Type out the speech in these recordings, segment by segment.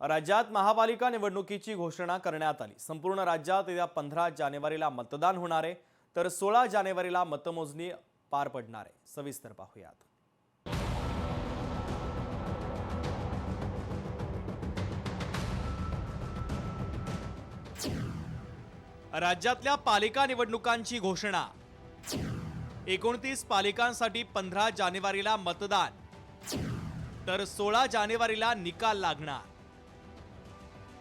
राज्यात महापालिका निवडणुकीची घोषणा करण्यात आली। संपूर्ण राज्यात येत्या 15 जानेवारीला मतदान होणार आहे, तर 16 जानेवारीला मतमोजणी पार पडणार आहे। सविस्तर पाहूयात। राज्यातल्या पालिका निवडणुकांची घोषणा। 29 पालिकांसाठी 15 जानेवारीला मतदान, तर 16 जानेवारीला निकाल लागणार।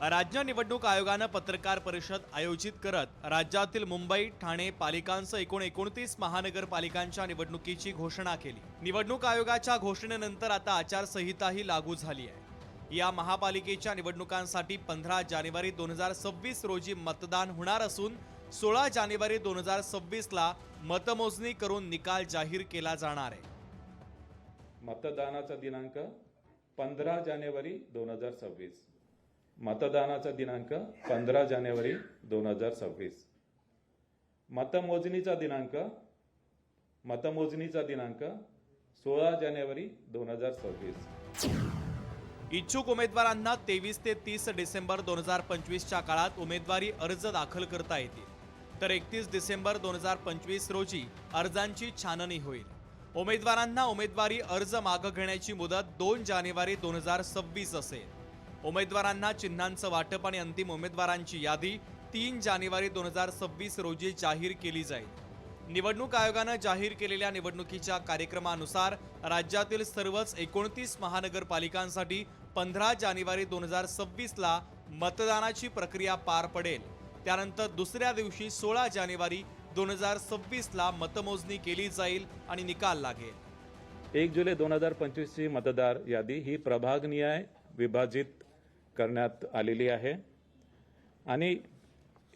राज्य निवडणूक आयोगाने पत्रकार परिषद आयोजित करत राज्यातील मुंबई, ठाणे पालिकांसह एकूण 29 महानगरपालिकांच्या निवडणुकीची घोषणा केली। निवडणूक आयोगाच्या घोषणेनंतर आता आचारसंहिताही लागू झाली आहे। या महापालिकेच्या निवडणुकांसाठी 15 जानेवारी 2026 रोजी मतदान होणार असून 16 जानेवारी 2026 ला मतमोजणी करून निकाल जाहीर केला जाणार आहे। मतदानाचा दिनांक 15 जानेवारी 2026। मतदानाचा दिनांक 15 जानेवारी 2026। मतमोजणीचा दिनांक 16 जानेवारी 2026। इच्छुक उमेदवारांना 23 ते 30 डिसेंबर 2025 च्या काळात उमेदवारी अर्ज दाखल करता येतील, तर 31 डिसेंबर 2025 रोजी अर्जांची छाननी होईल। उमेदवारांना उमेदवारी अर्ज मागे घेण्याची मुदत 2 जानेवारी 2026 असेल। उमेदवारांना चिन्हांचं वाटप आणि अंतिम उमेदवारांची यादी 3 जानेवारी 2026 रोजी जाहीर केली जाईल। निवडणूक आयोगाने जाहीर केलेल्या निवडणुकीच्या कार्यक्रमानुसार राज्यातील सर्वच 29 महानगरपालिकांसाठी 15 जानेवारी 2026 ला मतदानाची प्रक्रिया पार पडेल। त्यानंतर दुसऱ्या दिवशी 16 जानेवारी 2026 ला मतमोजणी केली जाईल आणि निकाल लागेल। 1 जुलै 2025 ची मतदार यादी ही प्रभागनिहाय विभाजित करण्यात आलेली आहे आणि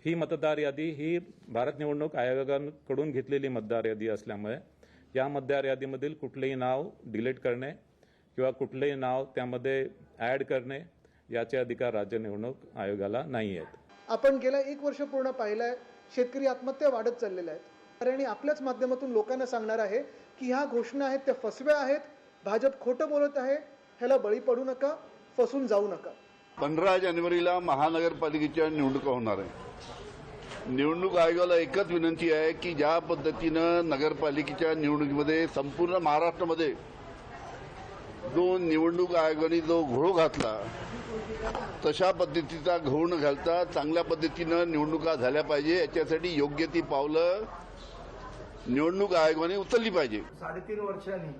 ही मतदार यादी ही भारत निवडणूक आयोगाकडून घेतलेली मतदार यादी असल्यामुळे या मतदार यादीमधील कुठलेही नाव डिलीट करणे किंवा कुठलेही नाव त्यामध्ये ॲड करणे याचे अधिकार राज्य निवडणूक आयोगाला नाही आहेत। आपण गेल्या 1 वर्ष पूर्ण पाहिलंय शेतकरी आत्महत्या वाढत चाललेल्या आहेत आणि आपल्याच माध्यमातून लोकांना सांगणार आहे की ह्या घोषणा आहेत त्या फसव्या आहेत, भाजप खोटं बोलत आहे, ह्याला बळी पडू नका, फसून जाऊ नका। 15 जानेवारीला महानगरपालिकेच्या निवडणुका होणार आहे। निवडणूक आयोगाला एकच विनंती आहे की ज्या पद्धतीनं नगरपालिकेच्या निवडणुकीमध्ये संपूर्ण महाराष्ट्रामध्ये जो निवडणूक आयोगाने जो घोळ घातला तशा पद्धतीचा घोळ न घालता चांगल्या पद्धतीनं निवडणुका झाल्या पाहिजे, याच्यासाठी योग्य ती पावलं निवडणूक आयोगाने उचलली पाहिजे। 3.5 वर्षांनी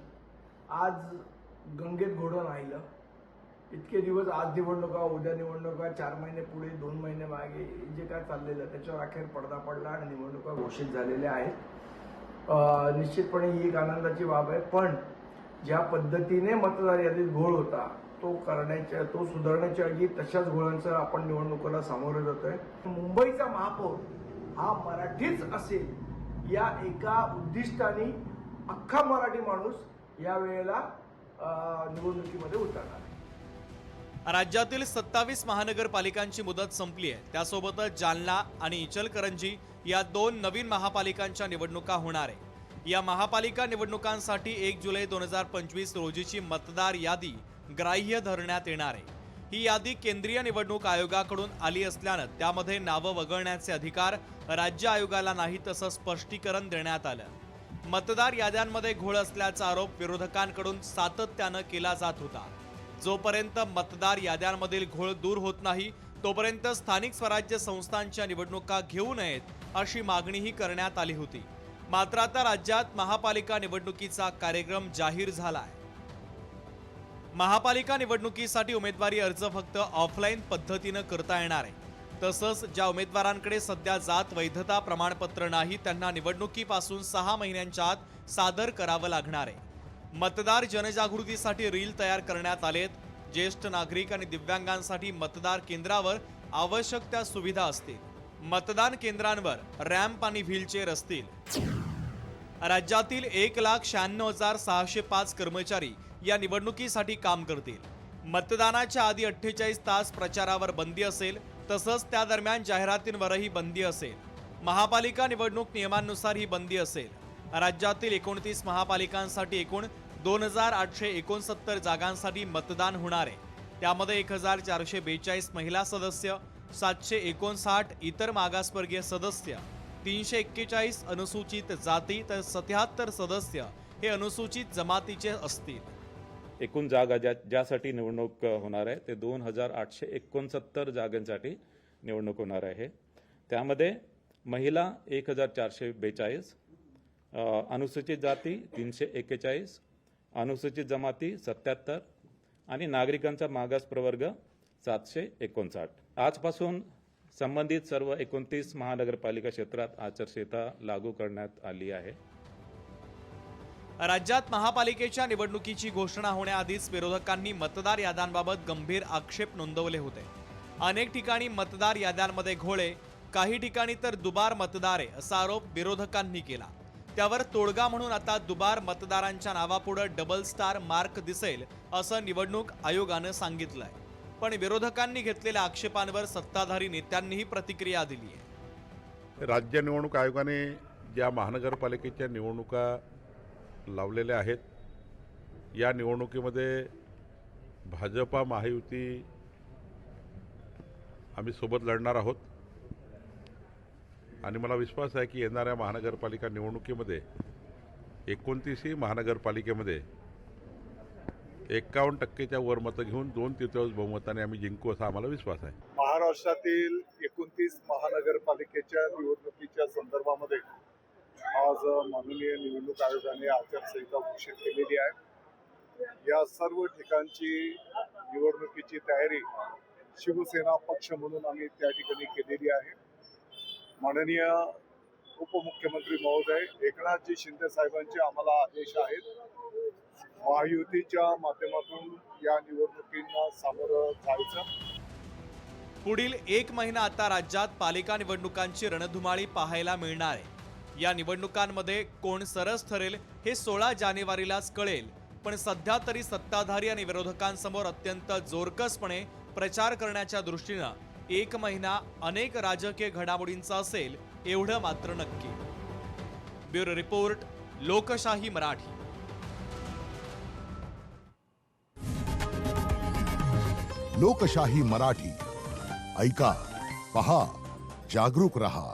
आज गंगेत घोडं राहिलं। इतके दिवस आज निवडणुका, उद्या निवडणुका, 4 महिने पुढे, 2 महिने मागे, जे काय चाललेलं त्याच्यावर अखेर पडदा पडला आणि निवडणुका घोषित झालेल्या आहेत। निश्चितपणे ही एक आनंदाची बाब आहे, पण ज्या पद्धतीने मतदार यादीत घोळ होता तो सुधारण्याच्या ऐवजी तशाच घोळांचं आपण निवडणुकीला सामोरं जातोय। मुंबईचा महापौर हा मराठीच असेल या एका उद्दिष्टाने अख्खा मराठी माणूस या वेळेला निवडणुकीमध्ये उतरणार आहे। राज्यातील 27 महानगरपालिकांची मुदत संपली आहे। त्यासोबतच जालना आणि इचलकरंजी या 2 नवीन महापालिकांच्या निवडणुका होणार आहे। या महापालिका निवडणुकांसाठी 1 जुलै 2025 रोजीची मतदार यादी ग्राह्य धरण्यात येणार आहे। ही यादी केंद्रीय निवडणूक आयोगाकडून आली असल्यानं त्यामध्ये नावं वगळण्याचे अधिकार राज्य आयोगाला नाहीत असं स्पष्टीकरण देण्यात आलं। मतदार याद्यांमध्ये घोळ असल्याचा आरोप विरोधकांकडून सातत्यानं केला जात होता। जोपर्यंत मतदार याद्यांमधील घोळ दूर होत नाही तोपर्यंत स्थानिक स्वराज्य संस्थांच्या निवडणुका घेऊ नयेत अशी मागणीही करण्यात आली होती। मात्र आता राज्यात महापालिका निवडणुकीचा कार्यक्रम जाहीर झाला आहे। महापालिका निवडणुकीसाठी उमेदवारी अर्ज फक्त ऑफलाईन पद्धतीनं करता येणार आहे। तसंच ज्या उमेदवारांकडे सध्या जात वैधता प्रमाणपत्र नाही त्यांना निवडणुकीपासून 6 महिन्यांच्या आत सादर करावं लागणार आहे। मतदार जनजागृतीसाठी रील तयार करण्यात आलेत। ज्येष्ठ नागरिक आणि दिव्यांगांसाठी मतदार केंद्रावर आवश्यक त्या सुविधा असतील। मतदान केंद्रांवर रॅम्प आणि व्हीलचेअर असतील। राज्यातील 1,96,605 कर्मचारी या निवडणुकीसाठी काम करतील। मतदानाच्या आधी 48 तास प्रचारावर बंदी असेल, तसंच त्या दरम्यान जाहिरातींवरही बंदी असेल। महापालिका निवडणूक नियमांनुसार ही बंदी असेल। राज्यातील 29 महापालिकांसाठी एकूण 2869 जागांसाठी मतदान होणार आहे। त्यामध्ये 1442 महिला सदस्य, 759 इतर मागासवर्गीय सदस्य, 341 अनुसूचित जाती तर 77 सदस्य हे अनुसूचित जमातीचे असतील. एकूण जागा ज्यासाठी निवडणूक होणार आहे ते 2869 जागांसाठी निवडणूक होणार आहे. त्यामध्ये महिला 1442, अनुसूचित जाती 341, अनुसूचित जमाती 77 आणि नागरिकांचा मागास प्रवर्ग 759. आजपासून संबंधित सर्व 29 महानगरपालिका क्षेत्रात आचारसंहिता लागू करण्यात आली आहे. राज्यात महापालिकेच्या निवडणुकीची घोषणा होण्याआधीच विरोधकांनी मतदार याद्यांबाबत गंभीर आक्षेप नोंदवले होते. अनेक ठिकाणी मतदार याद्यांमध्ये घोळे, काही ठिकाणी तर दुबार मतदारे असा आरोप विरोधकांनी केला. त्यावर तोडगा म्हणून आता दुबार मतदारांच्या नावापुढे डबल स्टार मार्क दिसेल असं निवडणूक आयोगानं सांगितलंय. पण विरोधकांनी घेतलेल्या आक्षेपांवर सत्ताधारी नेत्यांनीही प्रतिक्रिया दिली आहे. राज्य निवडणूक आयोगाने ज्या महानगरपालिकेच्या निवडणुका लावलेल्या आहेत, या निवडणुकीमध्ये भाजपा महायुती आम्ही सोबत लढणार आहोत आणि मला विश्वास आहे की येणाऱ्या महानगरपालिका निवडणुकीमध्ये 29ही महानगरपालिकेमध्ये 51% वर मतं घेऊन 2/3 बहुमताने आम्ही जिंकू असा आम्हाला विश्वास आहे. महाराष्ट्रातील 29 महानगरपालिकेच्या निवडणुकीच्या संदर्भामध्ये आज माननीय निवडणूक आयोगाने आचारसंहिता घोषित केलेली आहे. या सर्व ठिकाणची निवडणुकीची तयारी शिवसेना पक्ष म्हणून आम्ही त्या ठिकाणी केलेली आहे. माननीय उपमुख्यमंत्री महोदय एकनाथजी शिंदे साहेबांचे आम्हाला आदेश आहेत. महायुतीच्या माध्यमातून या निवडणुकींना सामोरं जायचं. पुढील 1 महिना आता राज्यात पालिका निवडणुकांची रणधुमाळी पाहायला मिळणार आहे. या निवडणुकांमध्ये कोण सरस ठरेल हे 16 जानेवारीलाच कळेल. पण सध्या तरी सत्ताधारी आणि विरोधकांसमोर अत्यंत जोरकसपणे प्रचार करण्याच्या दृष्टीनं 1 महिना अनेक राजकीय घडामोडींचा असेल एवढं मात्र नक्की. ब्युरो रिपोर्ट, लोकशाही मराठी. लोकशाही मराठी ऐका, पहा, जागरूक रहा.